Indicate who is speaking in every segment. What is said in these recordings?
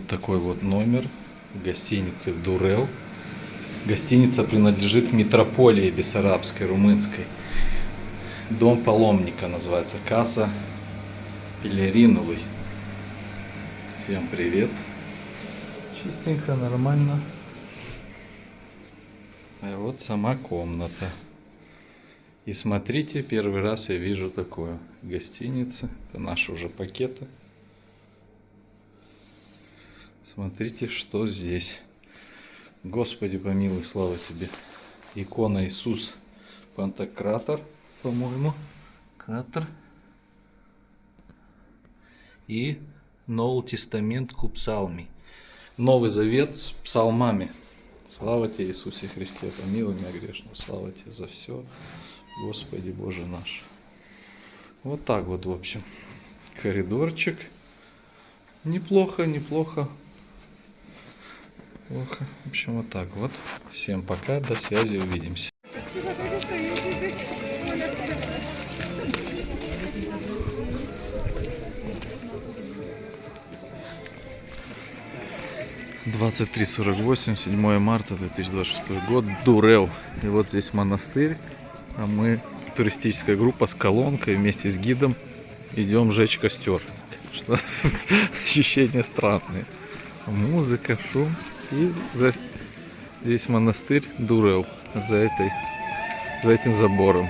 Speaker 1: Вот такой вот номер в гостинице в Дурел. Гостиница принадлежит метрополии Бессарабской, румынской. Дом паломника называется, Casa Pelerinului. Всем привет. Чистенько, нормально. А вот сама комната. И смотрите, первый раз я вижу такое. Гостиница. Это наши уже пакеты. Смотрите, что здесь. Господи помилуй, слава тебе. Икона Иисус Пантократор, по-моему. Кратер. И Новый Тестамент к псалми. Новый Завет с псалмами. Слава тебе, Иисусе Христе, помилуй меня грешного. Слава тебе за все, Господи Боже наш. Вот так вот, в общем. Коридорчик. Неплохо, неплохо. Плохо. В общем, вот так вот. Всем пока, до связи, увидимся. (23:48), 7 марта 2026 год, Дурел. И вот здесь монастырь, а мы, туристическая группа с колонкой вместе с гидом, идем жечь костер. Что ощущения странные. Музыка, шум. И здесь монастырь Дурел, за этим забором.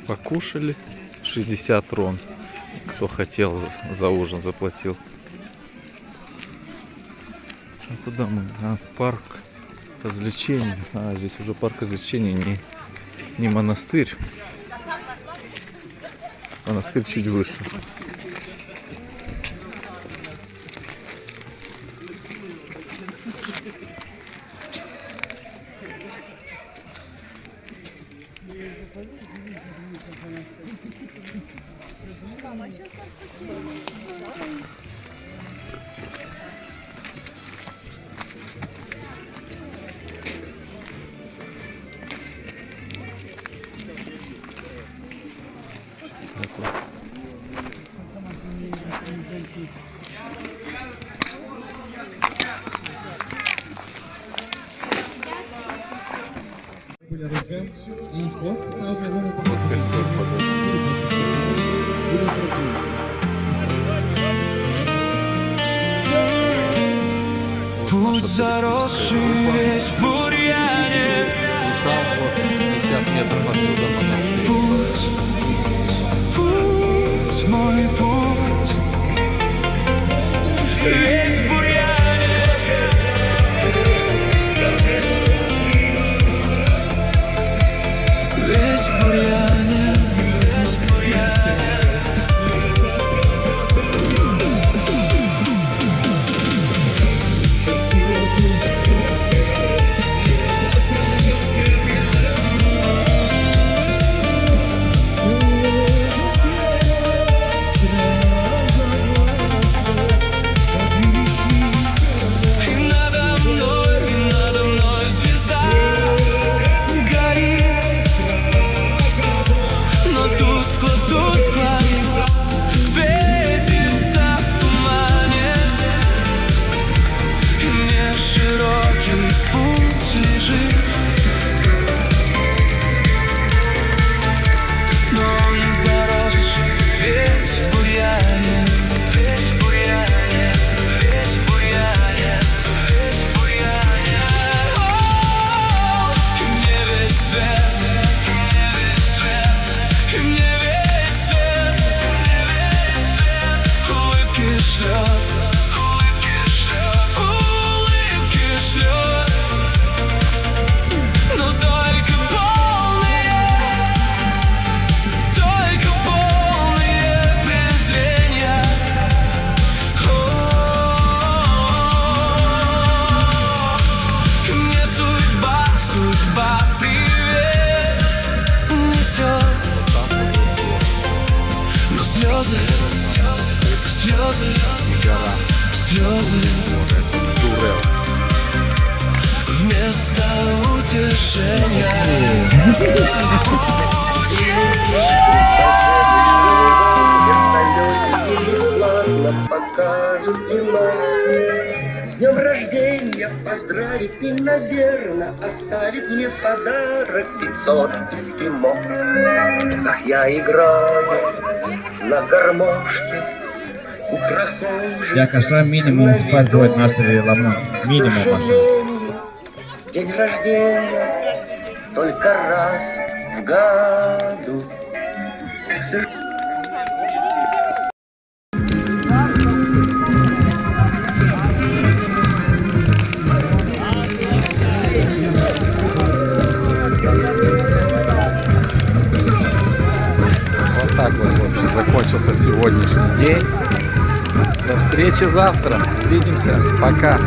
Speaker 1: Покушали, 60 рон. Кто хотел, за ужин заплатил. А куда мы? Парк развлечений. Здесь уже парк развлечений, не монастырь. Монастырь чуть выше.
Speaker 2: Путь заросший весь в бурьяне.
Speaker 1: Там вот 50 метров отсюда монастырь.
Speaker 2: Путь, мой путь, весь в бурьяне. Весь в бурьяне. Слезы вместо утешения.
Speaker 3: покажут кино. С днем рождения поздравит и, наверно, оставит мне в подарок 500 эскимо. Ах, я играю на гармошке у прохожих.
Speaker 4: Я каша минимум использовать наш ламон. Минимум маша.
Speaker 3: День рождения только раз в году. К сожалению,
Speaker 1: Вот так вот, в общем, закончился сегодняшний день. До встречи завтра. Увидимся. Пока.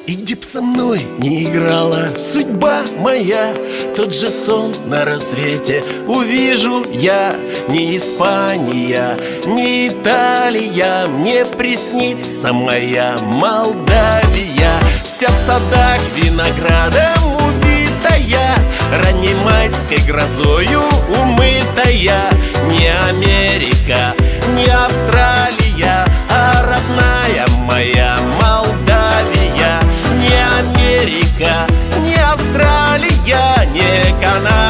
Speaker 5: И где б со мной не играла судьба моя, тот же сон на рассвете увижу я. Не Испания, не Италия, мне приснится моя Молдавия. Вся в садах виноградом увитая, ранней майской грозою умытая. Не Америка, не Австралия, а родная моя Молдавия. Не Америка, не Австралия, не Канада,